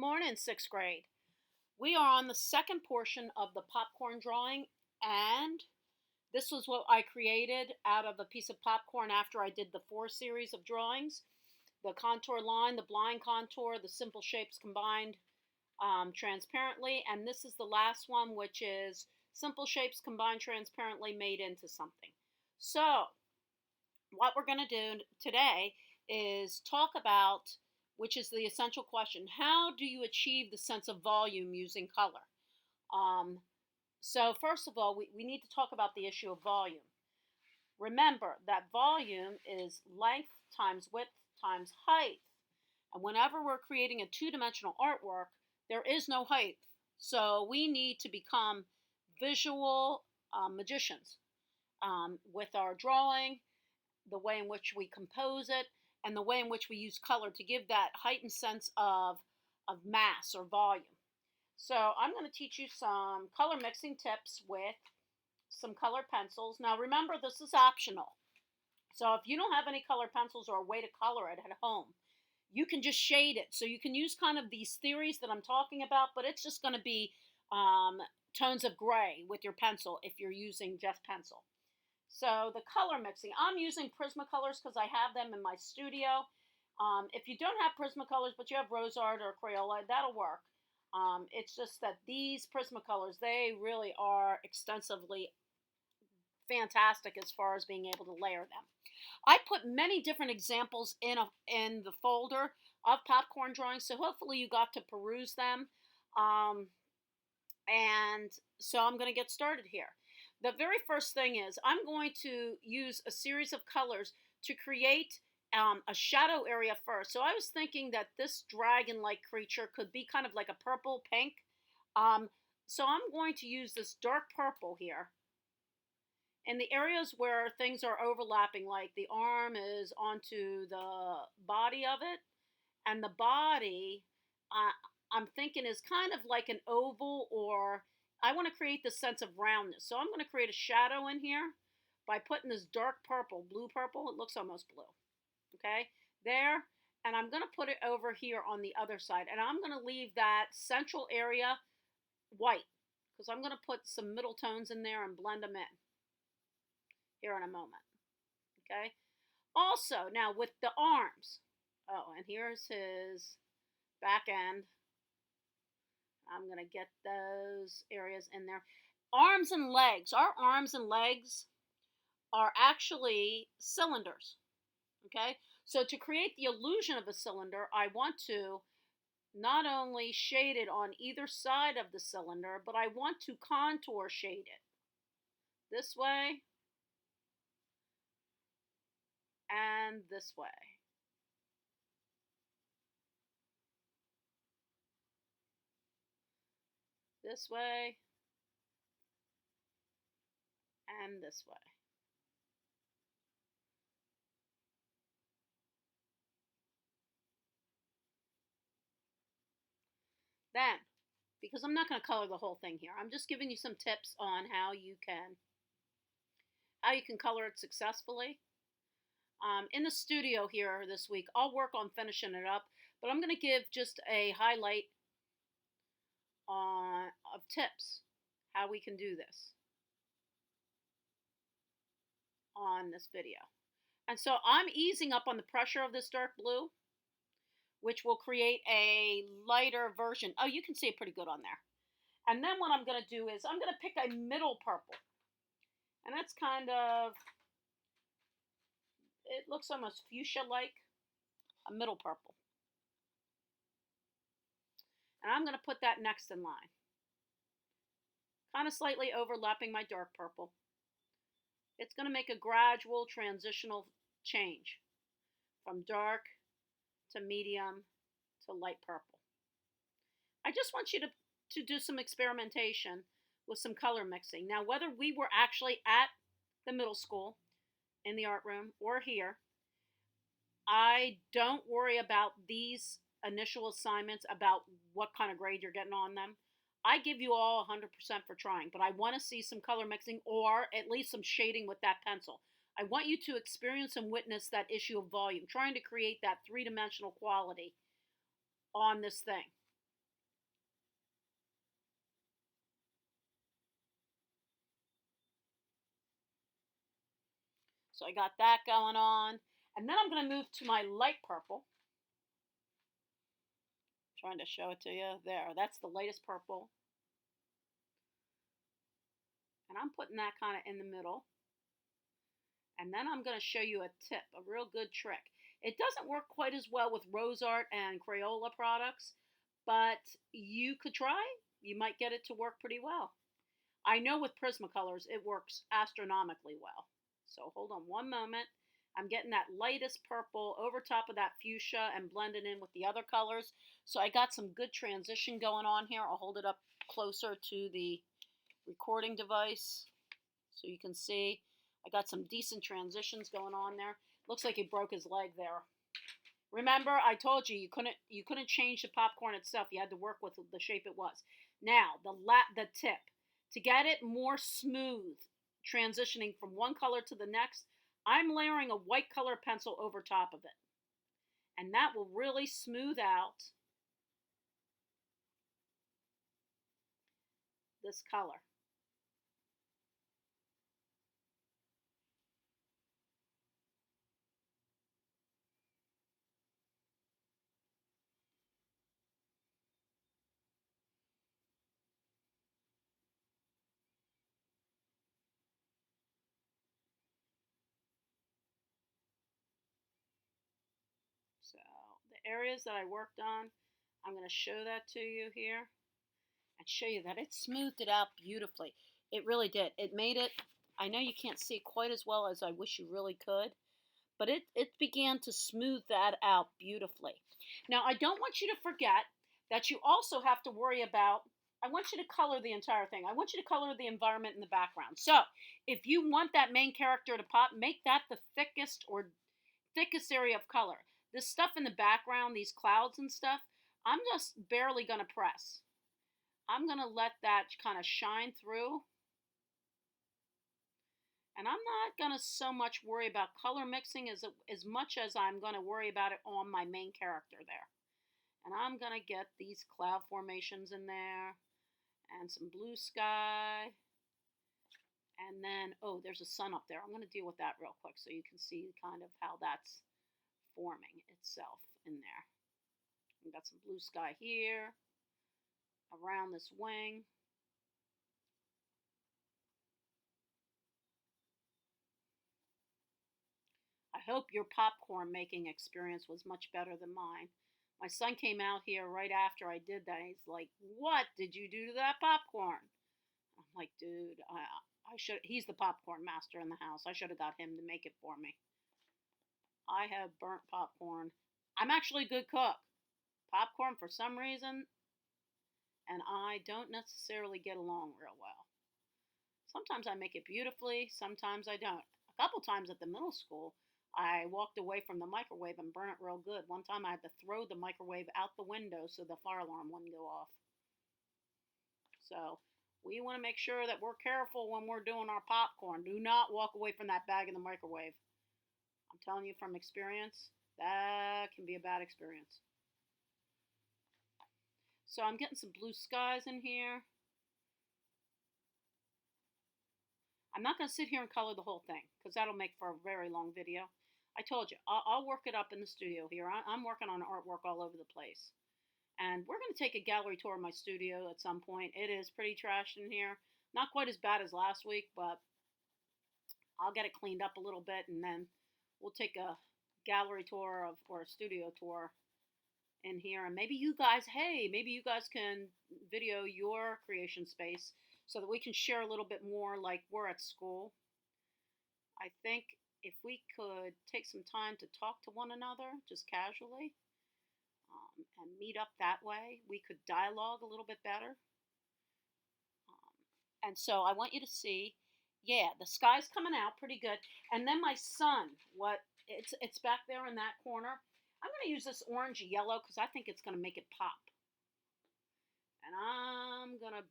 morning, sixth grade. We are on the second portion of the popcorn drawing, and this was what I created out of a piece of popcorn after I did the four series of drawings: the contour line, the blind contour, the simple shapes combined transparently, and this is the last one, which is simple shapes combined transparently made into something. So, what we're going to do today is talk about, which is the essential question: how do you achieve the sense of volume using color? Um, so, first of all, we need to talk about the issue of volume. Remember that volume is length times width times height. And whenever we're creating a two-dimensional artwork, there is no height. So we need to become visual magicians with our drawing, the way in which we compose it, and the way in which we use color to give that heightened sense of mass or volume. So I'm going to teach you some color mixing tips with some colored pencils. Now remember, this is optional. So if you don't have any colored pencils or a way to color it at home, you can just shade it. So you can use kind of these theories that I'm talking about, but it's just going to be tones of gray with your pencil if you're using just pencil. So the color mixing, I'm using Prismacolors because I have them in my studio. If you don't have Prismacolors, but you have Rosart or Crayola, that'll work. It's just that these Prismacolors, they really are extensively fantastic as far as being able to layer them. I put many different examples in the folder of popcorn drawings, so hopefully you got to peruse them. And so I'm going to get started here. The very first thing is I'm going to use a series of colors to create a shadow area first. So I was thinking that this dragon-like creature could be kind of like a purple pink. So I'm going to use this dark purple here. In the areas where things are overlapping, like the arm is onto the body of it, and the body, I'm thinking, is kind of like an oval, or I want to create the sense of roundness. So I'm going to create a shadow in here by putting this dark purple, blue purple. It looks almost blue. Okay, there. And I'm going to put it over here on the other side. And I'm going to leave that central area white because I'm going to put some middle tones in there and blend them in here in a moment. Okay. Also, now with the arms. Oh, and here's his back end. I'm going to get those areas in there. Arms and legs. Our arms and legs are actually cylinders. Okay. So to create the illusion of a cylinder, I want to not only shade it on either side of the cylinder, but I want to contour shade it this way and this way. This way and this way. Then, because I'm not going to color the whole thing here, I'm just giving you some tips on how you can color it successfully. In the studio here this week, I'll work on finishing it up, but I'm going to give just a highlight of tips how we can do this on this video. And so I'm easing up on the pressure of this dark blue, which will create a lighter version. Oh, you can see it pretty good on there. And then what I'm going to do is I'm going to pick a middle purple. And that's kind of, it looks almost fuchsia-like, a middle purple. And I'm going to put that next in line, kind of slightly overlapping my dark purple. It's going to make a gradual transitional change from dark to medium to light purple. I just want you to do some experimentation with some color mixing. Now, whether we were actually at the middle school in the art room or here, I don't worry about these initial assignments about what kind of grade you're getting on them. I give you all 100% for trying, but I want to see some color mixing or at least some shading with that pencil. I want you to experience and witness that issue of volume, trying to create that three-dimensional quality on this thing. So I got that going on. And then I'm going to move to my light purple. Trying to show it to you. There, that's the lightest purple. And I'm putting that kind of in the middle. And then I'm going to show you a tip, a real good trick. It doesn't work quite as well with Rose Art and Crayola products, but you could try. You might get it to work pretty well. I know with Prismacolors it works astronomically well. So hold on one moment. I'm getting that lightest purple over top of that fuchsia and blending in with the other colors. So I got some good transition going on here. I'll hold it up closer to the recording device so you can see. I got some decent transitions going on there. Looks like he broke his leg there. Remember, I told you you couldn't change the popcorn itself. You had to work with the shape it was. Now, the tip. To get it more smooth, transitioning from one color to the next, I'm layering a white color pencil over top of it. And that will really smooth out this color. So the areas that I worked on, I'm going to show that to you here and show you that it smoothed it out beautifully. It really did. It made it, I know you can't see it quite as well as I wish you really could, but it began to smooth that out beautifully. Now, I don't want you to forget that you also have to worry about, I want you to color the entire thing. I want you to color the environment in the background. So, if you want that main character to pop, make that the thickest area of color. This stuff in the background, these clouds and stuff, I'm just barely going to press. I'm going to let that kind of shine through. And I'm not going to so much worry about color mixing as much as I'm going to worry about it on my main character there. And I'm going to get these cloud formations in there and some blue sky. And then, oh, there's a sun up there. I'm going to deal with that real quick so you can see kind of how that's forming itself in there. We've got some blue sky here around this wing. I hope your popcorn making experience was much better than mine. My son came out here right after I did that. He's like, "What did you do to that popcorn?" I'm like, "Dude, I should." He's the popcorn master in the house. I should have got him to make it for me. I have burnt popcorn. I'm actually a good cook. Popcorn, for some reason, and I don't necessarily get along real well. Sometimes I make it beautifully, sometimes I don't. A couple times at the middle school, I walked away from the microwave and burned it real good. One time I had to throw the microwave out the window so the fire alarm wouldn't go off. So we want to make sure that we're careful when we're doing our popcorn. Do not walk away from that bag in the microwave. I'm telling you from experience, that can be a bad experience. So I'm getting some blue skies in here. I'm not going to sit here and color the whole thing because that'll make for a very long video. I told you, I'll work it up in the studio here. I'm working on artwork all over the place. And we're going to take a gallery tour of my studio at some point. It is pretty trashed in here. Not quite as bad as last week, but I'll get it cleaned up a little bit and then we'll take a gallery tour or a studio tour in here. And maybe you guys can video your creation space so that we can share a little bit more like we're at school. I think if we could take some time to talk to one another, just casually, and meet up that way, we could dialogue a little bit better. And so I want you to see, yeah, the sky's coming out pretty good. And then my sun, it's back there in that corner. I'm going to use this orange yellow because I think it's going to make it pop. And I'm going to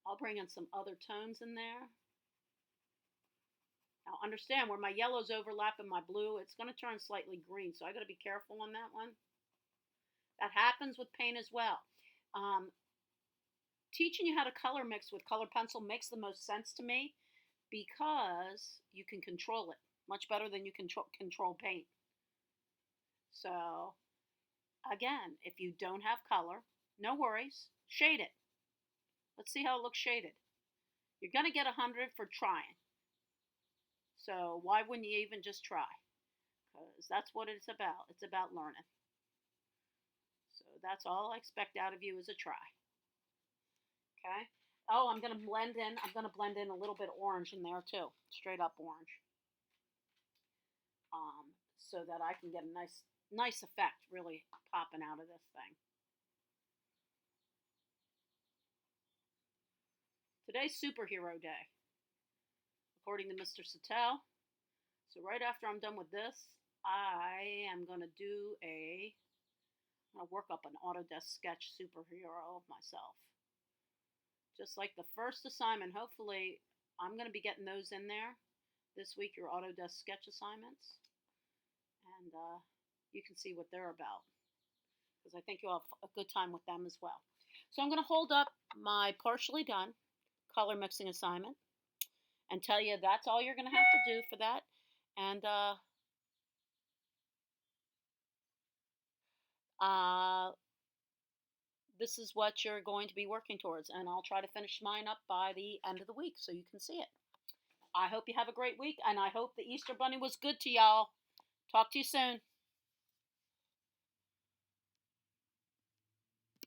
I'll bring in some other tones in there. Now understand where my yellow's overlapping my blue, it's going to turn slightly green, so I got to be careful on that one. That happens with paint as well. Teaching you how to color mix with color pencil makes the most sense to me because you can control it much better than you control paint. So again, if you don't have color, no worries, shade it. Let's see how it looks shaded. You're going to get 100 for trying. So why wouldn't you even just try? Because that's what it's about. It's about learning. So that's all I expect out of you is a try. Okay? Oh, I'm going to blend in. I'm going to blend in a little bit of orange in there too. Straight up orange. So that I can get a nice effect really popping out of this thing. Today's Superhero Day, according to Mr. Satel. So right after I'm done with this, I am going to work up an Autodesk Sketch superhero of myself. Just like the first assignment, hopefully I'm going to be getting those in there this week, your Autodesk Sketch assignments. And you can see what they're about, because I think you'll have a good time with them as well. So I'm going to hold up my partially done color mixing assignment and tell you that's all you're going to have to do for that. And this is what you're going to be working towards, and I'll try to finish mine up by the end of the week so you can see it. I hope you have a great week, and I hope the Easter Bunny was good to y'all. Talk to you soon.